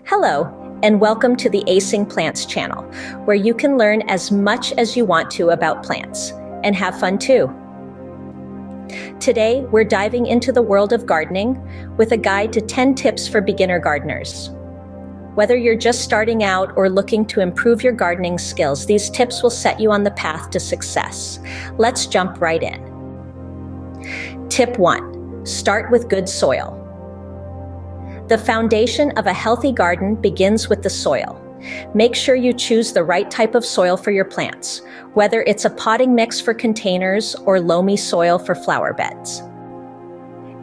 Hello, and welcome to the Acing Plants channel, where you can learn as much as you want to about plants, and have fun too. Today, we're diving into the world of gardening with a guide to 10 tips for beginner gardeners. Whether you're just starting out or looking to improve your gardening skills, these tips will set you on the path to success. Let's jump right in. Tip 1. Start with good soil. The foundation of a healthy garden begins with the soil. Make sure you choose the right type of soil for your plants, whether it's a potting mix for containers or loamy soil for flower beds.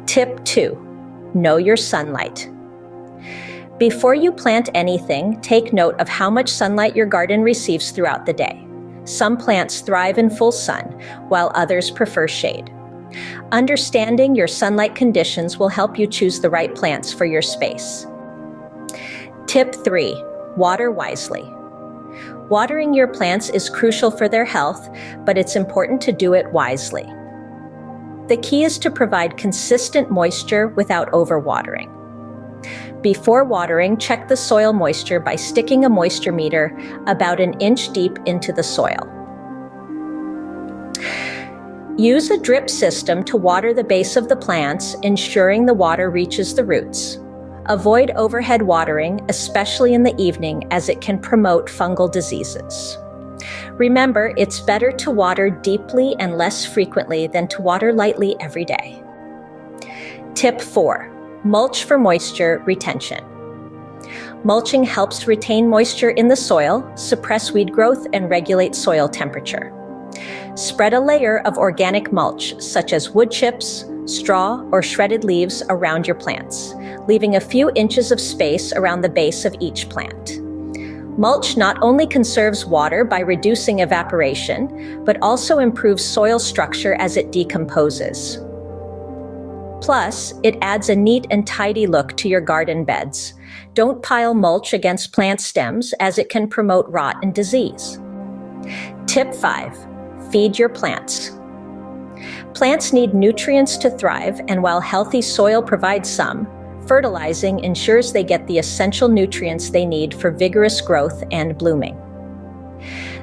Tip 2. Know your sunlight. Before you plant anything, take note of how much sunlight your garden receives throughout the day. Some plants thrive in full sun, while others prefer shade. Understanding your sunlight conditions will help you choose the right plants for your space. Tip 3. Water wisely. Watering your plants is crucial for their health, but it's important to do it wisely. The key is to provide consistent moisture without overwatering. Before watering, check the soil moisture by sticking a moisture meter about an inch deep into the soil. Use a drip system to water the base of the plants, ensuring the water reaches the roots. Avoid overhead watering, especially in the evening, as it can promote fungal diseases. Remember, it's better to water deeply and less frequently than to water lightly every day. Tip 4. Mulch for moisture retention. Mulching helps retain moisture in the soil, suppress weed growth, and regulate soil temperature. Spread a layer of organic mulch, such as wood chips, straw, or shredded leaves around your plants, leaving a few inches of space around the base of each plant. Mulch not only conserves water by reducing evaporation, but also improves soil structure as it decomposes. Plus, it adds a neat and tidy look to your garden beds. Don't pile mulch against plant stems, as it can promote rot and disease. Tip 5. Feed your plants. Plants need nutrients to thrive, and while healthy soil provides some, fertilizing ensures they get the essential nutrients they need for vigorous growth and blooming.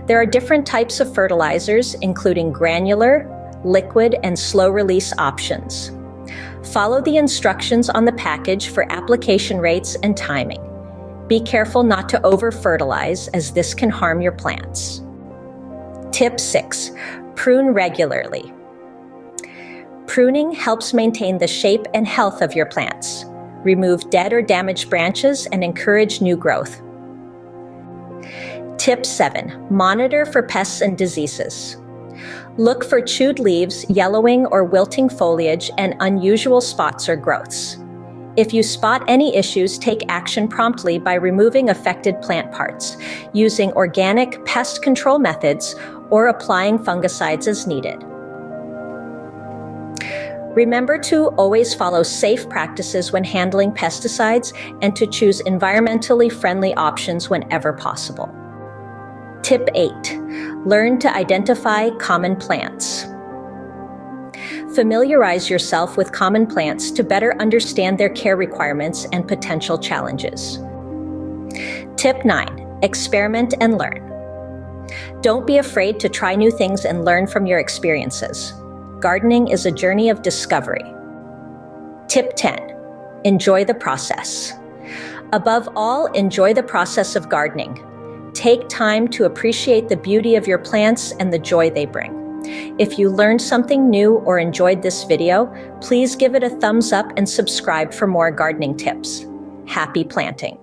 There are different types of fertilizers, including granular, liquid, and slow-release options. Follow the instructions on the package for application rates and timing. Be careful not to over-fertilize, as this can harm your plants. Tip 6. Prune regularly. Pruning helps maintain the shape and health of your plants. Remove dead or damaged branches and encourage new growth. Tip 7. Monitor for pests and diseases. Look for chewed leaves, yellowing or wilting foliage, and unusual spots or growths. If you spot any issues, take action promptly by removing affected plant parts, using organic pest control methods, or applying fungicides as needed. Remember to always follow safe practices when handling pesticides and to choose environmentally friendly options whenever possible. Tip 8. Learn to identify common plants. Familiarize yourself with common plants to better understand their care requirements and potential challenges. Tip 9. Experiment and learn. Don't be afraid to try new things and learn from your experiences. Gardening is a journey of discovery. Tip 10. Enjoy the process. Above all, enjoy the process of gardening. Take time to appreciate the beauty of your plants and the joy they bring. If you learned something new or enjoyed this video, please give it a thumbs up and subscribe for more gardening tips. Happy planting!